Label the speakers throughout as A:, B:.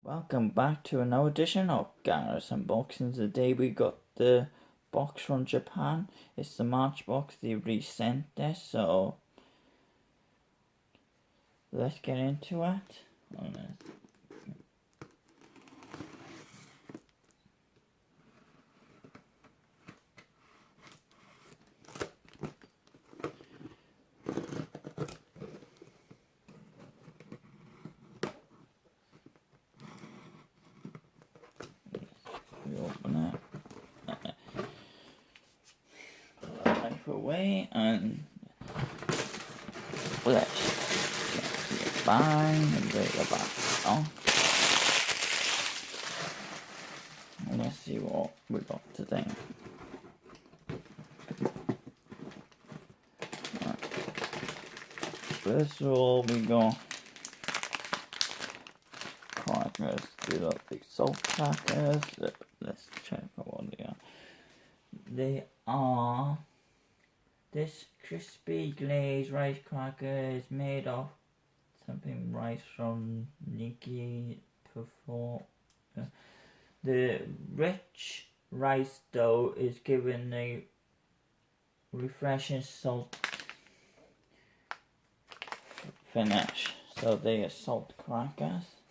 A: Welcome back to another edition of Garrett's Unboxing. Today we got the box from Japan. It's the March box. They resent this, so let's get into it. We open it. Pull the knife away and let's get the bang and break the back off. And let's see what we got today. First of all, we got crackers. These are big salt crackers. Let's check out what they are. They are this crispy glazed rice cracker is made of something rice from Nikki before. The rich rice dough is given a refreshing salt finish. So they are salt crackers.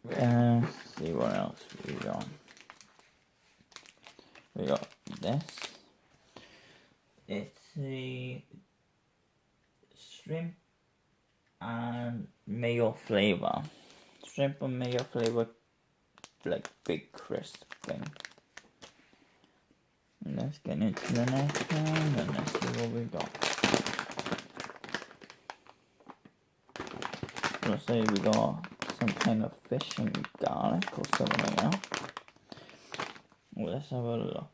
A: Let's see what else we got. We got this. It's a shrimp and mayo flavor. Shrimp and mayo flavor, like big crisp thing. And let's get into the next one and let's see what we got. Let's say we got some kind of fish and garlic or something else. Well, let's have a look.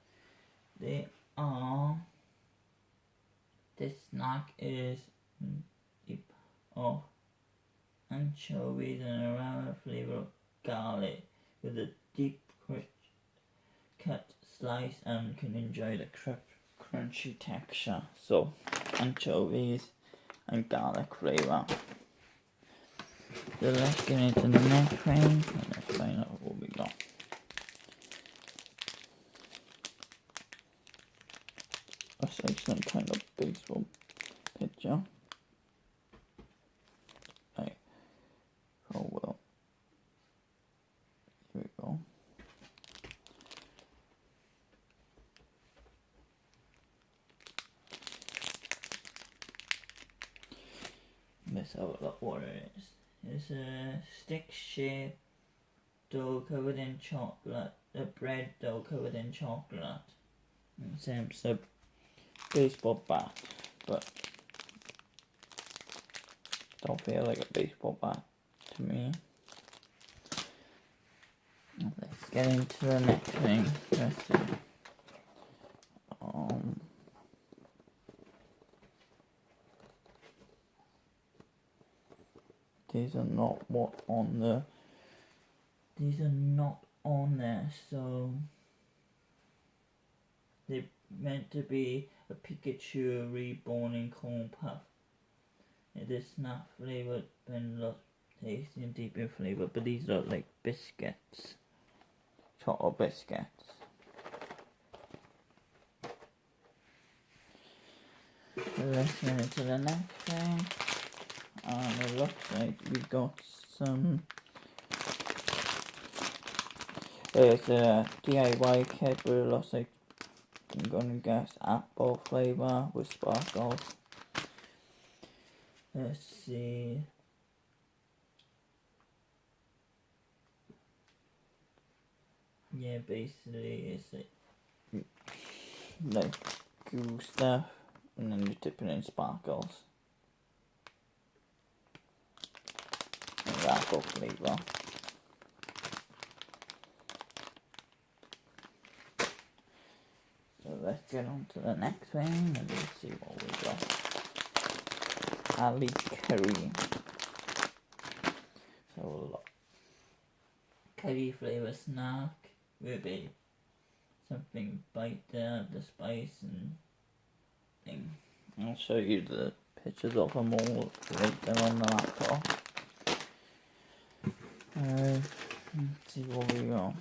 A: This snack is deep of anchovies and around flavor of garlic with a deep cut slice and can enjoy the crunchy texture. So anchovies and garlic flavor. So let's get into the next thing and let's find out what we got. Looks like some kind of baseball picture. Right. Oh well. Here we go. Let's have a look what it is. It's a stick-shaped dough covered in chocolate. A bread dough covered in chocolate. It's a baseball bat, but don't feel like a baseball bat to me. Let's get into the next thing. Let's see. These are not on there, so they're meant to be a Pikachu reborn in corn puff. It is nut flavored and lot tasty and deep in flavor, but these are like biscuits, chocolate biscuits. So let's get into the next thing. And it looks like we got some. There's a DIY kit, but it looks like I'm gonna guess apple flavor with sparkles. Let's see. Yeah, basically it's like goo stuff, and then you dip it in sparkles. And apple flavor. So let's get on to the next thing and let's see what we got. Ali curry. So curry flavor snack with a something bite there, the spice and thing. I'll show you the pictures of them all later on the laptop. Let's see what we got.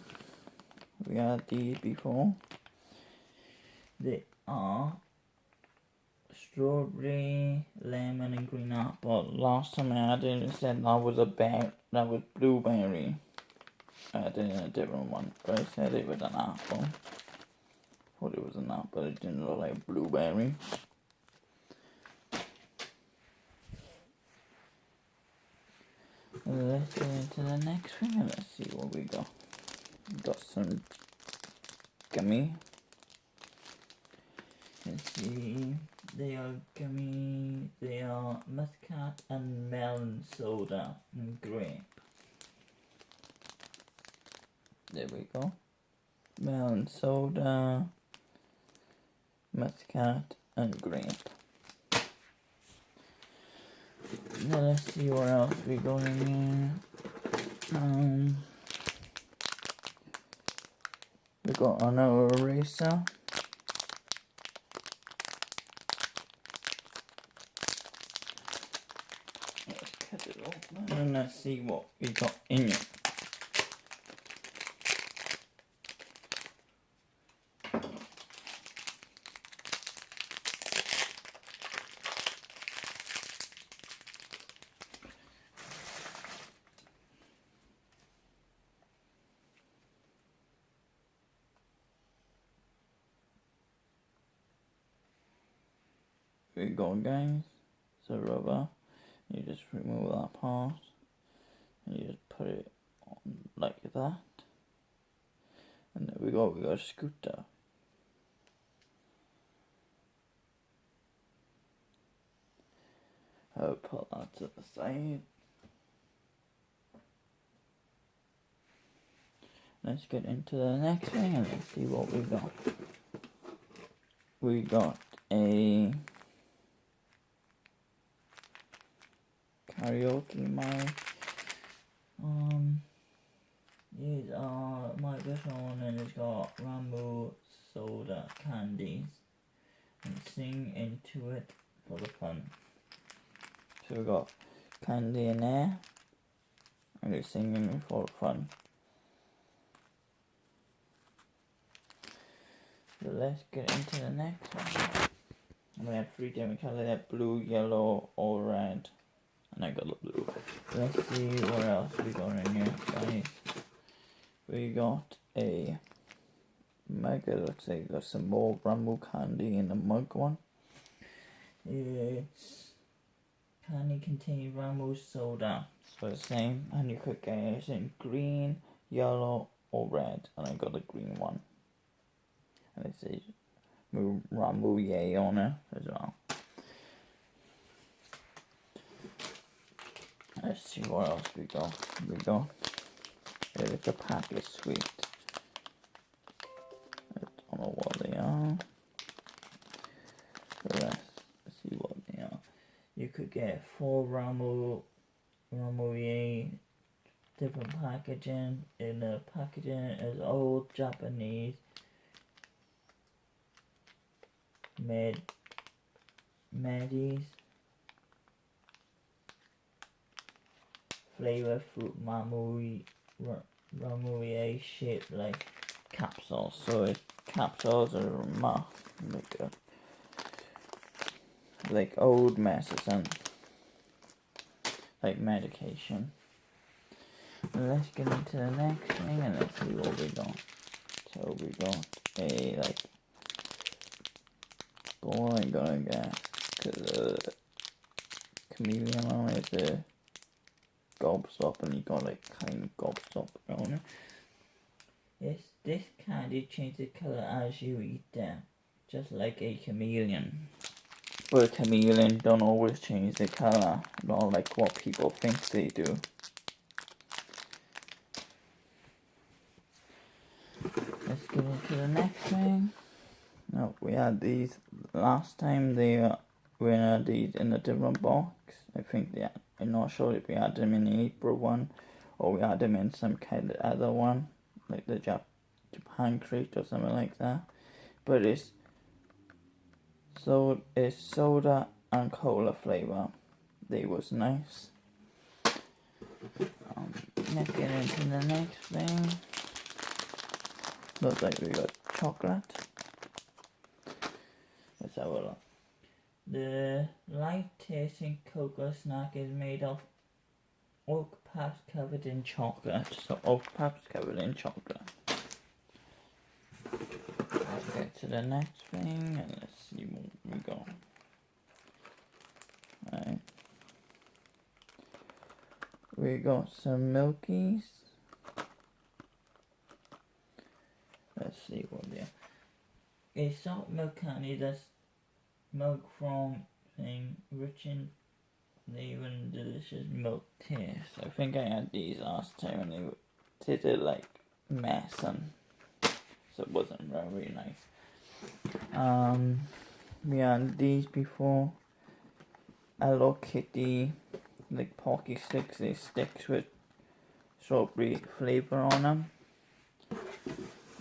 A: We had these before. They are strawberry, lemon, and green apple. Last time I had it, it said that was that was blueberry. I had it in a different one, but I said it was an apple. Thought it was an apple, it didn't look like blueberry. Let's get into the next thing and let's see what we got. We got some gummy. Let's see, they are gummy, they are muscat and melon soda and grape. There we go. Melon soda, muscat and grape. Now let's see what else we got in here. We got another eraser. Let's cut it open and let's see what we got in it. There we go, guys. It's a rubber. You just remove that part and you just put it on like that. And there we go, we got a scooter. I'll put that to the side. Let's get into the next thing and let's see what we got. We got a karaoke mic. These are microphone and it's got Rambo soda candies and sing into it for the fun. So we got candy in there and it's singing for fun. So let's get into the next one. We have 3 different colors, blue, yellow, or red. And I got the blue. Let's see what else we got in here, guys. We got a mug. It looks like there's some more Rambo candy in the mug one. It's candy containing Rambo soda. So the same, and you could get it in green, yellow, or red. And I got the green one. And it says Rambo Yay on it as well. Let's see what else we got. We got a packet sweet. I don't know what they are. So let's see what they are. You could get 4 Rambo Yay different packaging. In the packaging is old Japanese Medis flavor fruit Ramouye shaped like capsules. So capsules are like old medicine, like medication. Let's get into the next thing and let's see what we got. So we got a like, boy, I'm gonna guess because chameleon on it, the gobstop, and you got like kind of gobstop on it. This candy changes the colour as you eat them, just like a chameleon. But a chameleon don't always change the colour, not like what people think they do. Let's get into the next thing. No, we had these last time. We had these in a different box. I think I'm not sure if we had them in the April one or we had them in some kind of other one, like the Japan crate or something like that. But it's soda and cola flavor. They was nice. let's get into the next thing. Looks like we got chocolate. Let's have a look. The light tasting cocoa snack is made of oak paps covered in chocolate. So oak paps covered in chocolate. Let's get to the next thing and let's see what we got. Right. We got some milkies. Let's see what they are. A salt milk candy that's milk from thing rich in flavor and delicious milk taste. I think I had these last time and they tasted like mess, and so it wasn't very nice. We had these before. Hello Kitty, like Pocky Sticks. They sticks with strawberry flavor on them.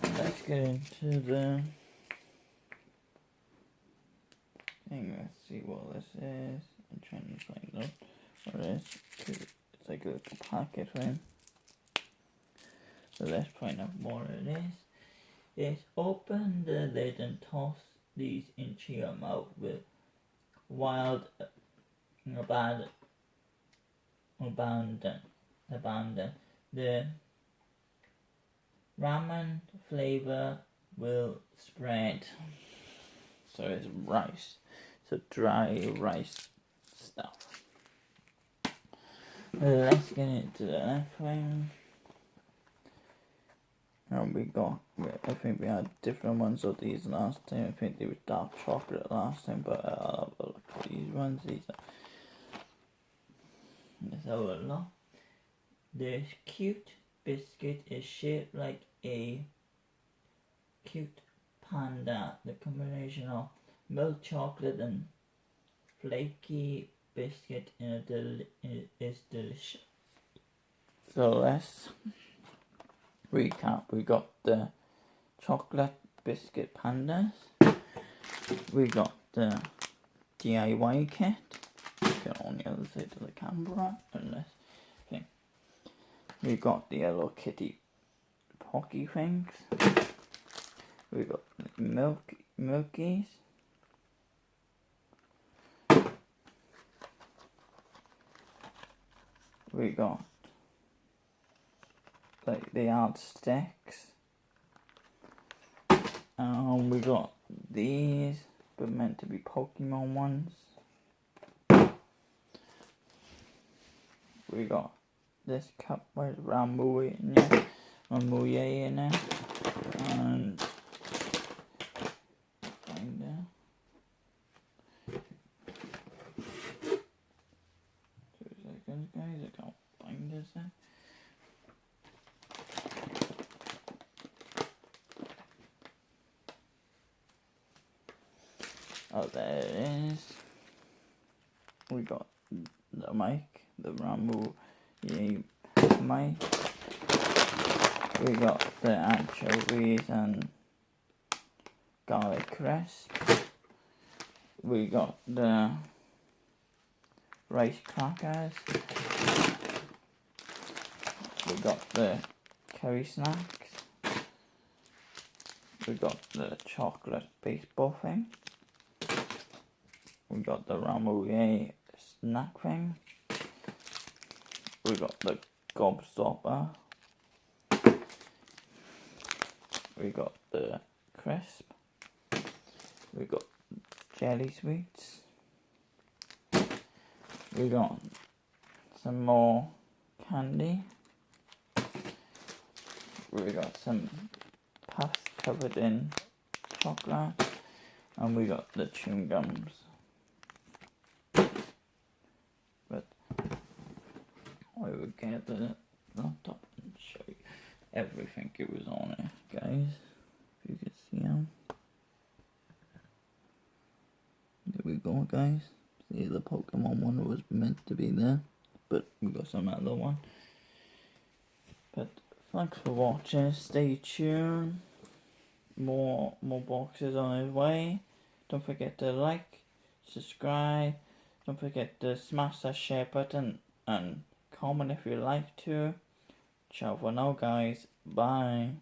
A: Let's get into the thing. Let's see what this is. I'm trying to find out what it is, because it's like a little packet thing. So let's find out what it is. It's open the lid and toss these into your mouth with wild abandon. The ramen flavor will spread. So it's rice. So dry rice stuff. Let's get into the next thing. And I think we had different ones of these last time. I think they were dark chocolate last time, but I'll have a look at these ones. Let's have a look. This cute biscuit is shaped like a cute panda. The combination of milk chocolate and flaky biscuit is delicious. So let's recap. We got the chocolate biscuit pandas. We got the DIY kit. Get on the other side of the camera. Unless thing. We got the Hello Kitty Pocky things. We got milkies. We got like the art sticks. We got these, but meant to be Pokemon ones. We got this cup with Rambuye in it, and kinda. 2 seconds, guys. I can't find this now. Oh, there it is. We got the mic, the Rambuye mic. We got the anchovies and garlic crisp. We got the rice crackers. We got the curry snacks. We got the chocolate baseball thing. We got the Rambuye snack thing. We got the gobstopper. We got the crisp. We got jelly sweets. We got some more candy. We got some puffs covered in chocolate. And we got the chewing gums. But I would get the laptop and show you everything it was on it, guys. If you could see them. There we go, guys. See, the Pokemon one was meant to be there, but we got some other one. But thanks for watching. Stay tuned. More boxes on his way. Don't forget to like, subscribe. Don't forget to smash that share button and comment if you like to. Ciao for now, guys. Bye.